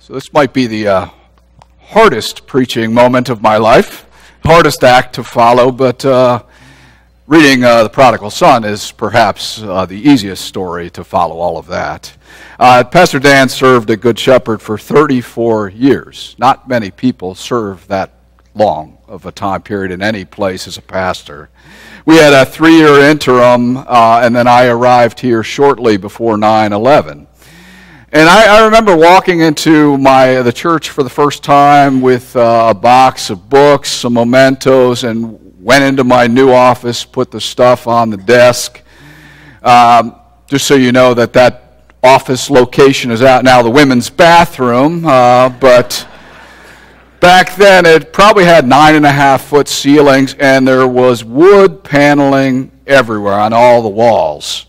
So this might be the hardest preaching moment of my life, hardest act to follow, but reading the Prodigal Son is perhaps the easiest story to follow all of that. Pastor Dan served a Good Shepherd for 34 years. Not many people serve that long of a time period in any place as a pastor. We had a 3-year interim, and then I arrived here shortly before 9/11. And I remember walking into the church for the first time with a box of books, some mementos, and went into my new office, put the stuff on the desk. Just so you know that office location is out now, the women's bathroom, but back then it probably had 9.5-foot ceilings, and there was wood paneling everywhere on all the walls.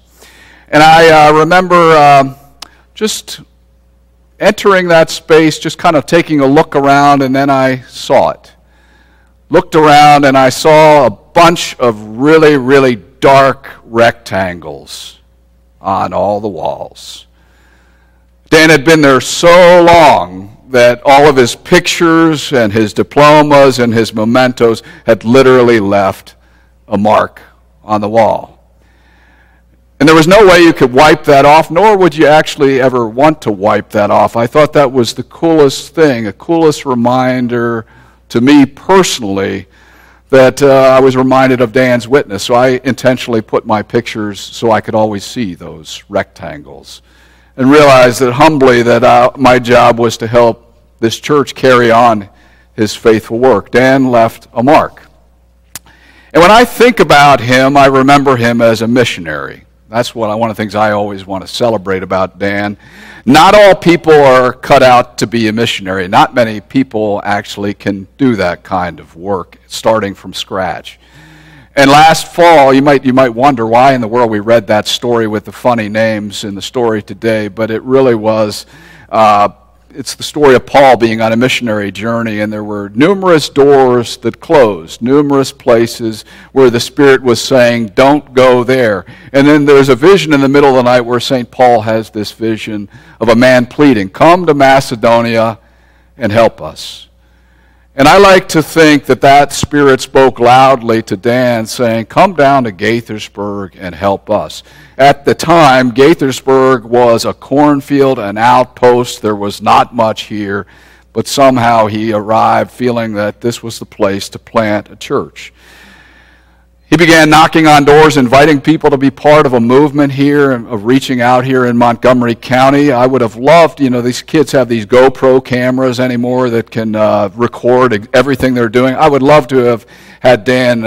And I remember just entering that space, just kind of taking a look around, and then I saw it. Looked around, and I saw a bunch of really, really dark rectangles on all the walls. Dan had been there so long that all of his pictures and his diplomas and his mementos had literally left a mark on the wall. And there was no way you could wipe that off, nor would you actually ever want to wipe that off. I thought that was the coolest thing, the coolest reminder to me personally that I was reminded of Dan's witness. So I intentionally put my pictures so I could always see those rectangles and realized that humbly that my job was to help this church carry on his faithful work. Dan left a mark. And when I think about him, I remember him as a missionary. That's one of the things I always want to celebrate about Dan. Not all people are cut out to be a missionary. Not many people actually can do that kind of work, starting from scratch. And last fall, you might wonder why in the world we read that story with the funny names in the story today, but it really was, it's the story of Paul being on a missionary journey, and there were numerous doors that closed, numerous places where the Spirit was saying, don't go there. And then there's a vision in the middle of the night where St. Paul has this vision of a man pleading, come to Macedonia and help us. And I like to think that Spirit spoke loudly to Dan, saying, come down to Gaithersburg and help us. At the time, Gaithersburg was a cornfield, an outpost. There was not much here, but somehow he arrived feeling that this was the place to plant a church. He began knocking on doors, inviting people to be part of a movement here, of reaching out here in Montgomery County. I would have loved, these kids have these GoPro cameras anymore that can record everything they're doing. I would love to have had Dan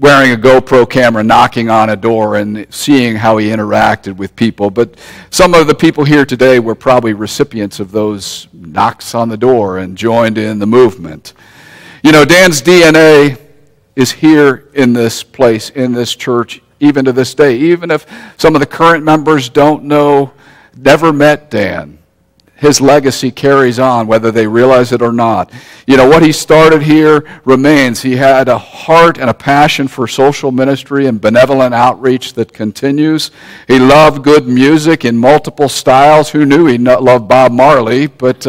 wearing a GoPro camera, knocking on a door and seeing how he interacted with people. But some of the people here today were probably recipients of those knocks on the door and joined in the movement. Dan's DNA is here in this place, in this church, even to this day. Even if some of the current members never met Dan, his legacy carries on, whether they realize it or not. What he started here remains. He had a heart and a passion for social ministry and benevolent outreach that continues. He loved good music in multiple styles. Who knew he loved Bob Marley? But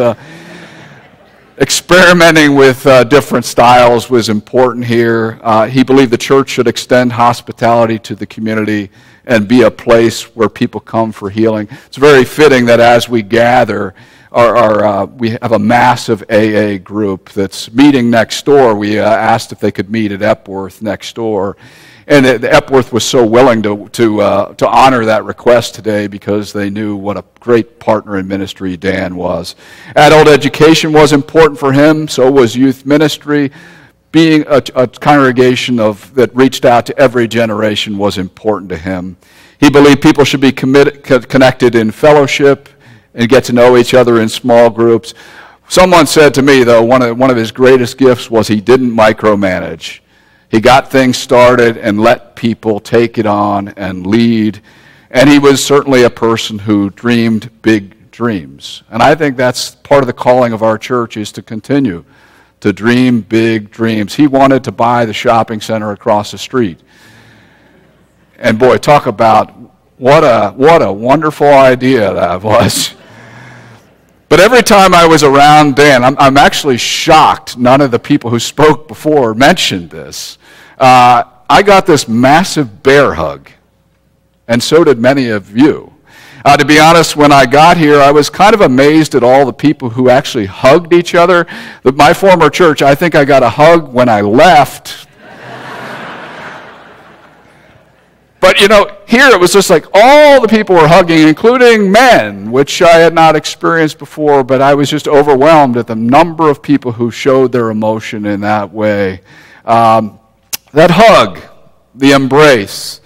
experimenting with different styles was important here. He believed the church should extend hospitality to the community and be a place where people come for healing. It's very fitting that as we gather, we have a massive AA group that's meeting next door. We asked if they could meet at Epworth next door. And Epworth was so willing to honor that request today because they knew what a great partner in ministry Dan was. Adult education was important for him, so was youth ministry. Being a congregation that reached out to every generation was important to him. He believed people should be connected in fellowship and get to know each other in small groups. Someone said to me, though, one of his greatest gifts was he didn't micromanage. He got things started and let people take it on and lead. And he was certainly a person who dreamed big dreams. And I think that's part of the calling of our church, is to continue to dream big dreams. He wanted to buy the shopping center across the street. And boy, talk about what a wonderful idea that was. But every time I was around Dan, I'm actually shocked none of the people who spoke before mentioned this. I got this massive bear hug, and so did many of you. To be honest, when I got here, I was kind of amazed at all the people who actually hugged each other. My former church, I think I got a hug when I left. But, here it was just like all the people were hugging, including men, which I had not experienced before, but I was just overwhelmed at the number of people who showed their emotion in that way. That hug, the embrace,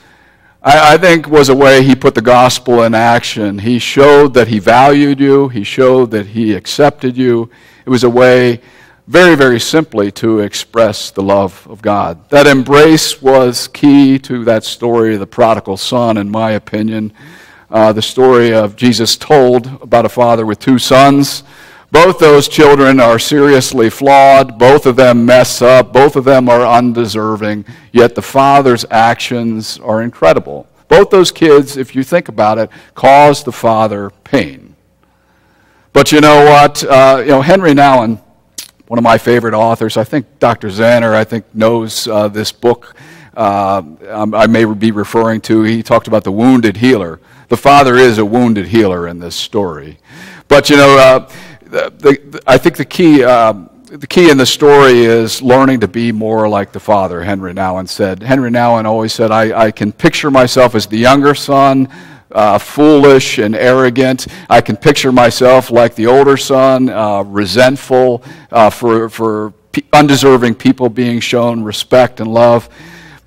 I think was a way he put the gospel in action. He showed that he valued you. He showed that he accepted you. It was a way, very, very simply, to express the love of God. That embrace was key to that story of the prodigal son, in my opinion. The story of Jesus told about a father with two sons. Both those children are seriously flawed. Both of them mess up. Both of them are undeserving. Yet the father's actions are incredible. Both those kids, if you think about it, caused the father pain. But you know what? Henry Nouwen, one of my favorite authors, I think Dr. Zanner, knows this book I may be referring to. He talked about the wounded healer. The father is a wounded healer in this story. But I think the key in the story is learning to be more like the father, Henry Nouwen said. Henry Nouwen always said, I can picture myself as the younger son, foolish and arrogant. I can picture myself like the older son, resentful for undeserving people being shown respect and love.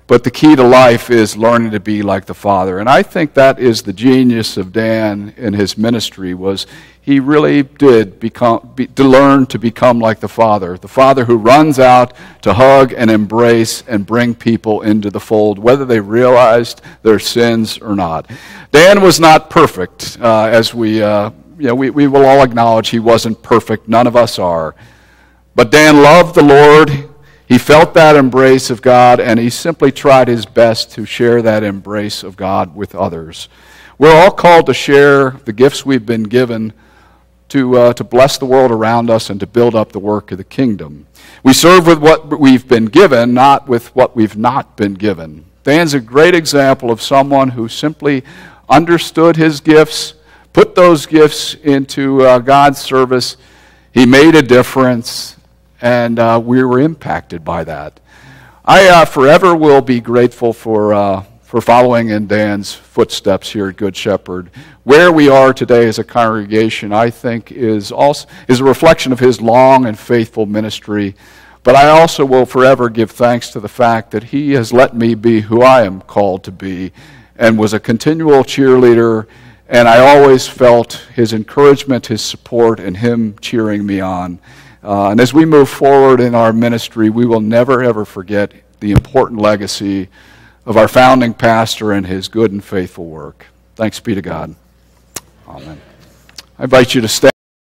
But the key to life is learning to be like the Father. And I think that is the genius of Dan in his ministry, was he really did learn to become like the Father who runs out to hug and embrace and bring people into the fold, whether they realized their sins or not. Dan was not perfect, as we will all acknowledge he wasn't perfect. None of us are. But Dan loved the Lord. He felt that embrace of God, and he simply tried his best to share that embrace of God with others. We're all called to share the gifts we've been given to bless the world around us and to build up the work of the kingdom. We serve with what we've been given, not with what we've not been given. Dan's a great example of someone who simply understood his gifts, put those gifts into God's service. He made a difference. And we were impacted by that. I forever will be grateful for following in Dan's footsteps here at Good Shepherd. Where we are today as a congregation, I think, is a reflection of his long and faithful ministry. But I also will forever give thanks to the fact that he has let me be who I am called to be, and was a continual cheerleader. And I always felt his encouragement, his support, and him cheering me on. And as we move forward in our ministry, we will never, ever forget the important legacy of our founding pastor and his good and faithful work. Thanks be to God. Amen. I invite you to stand.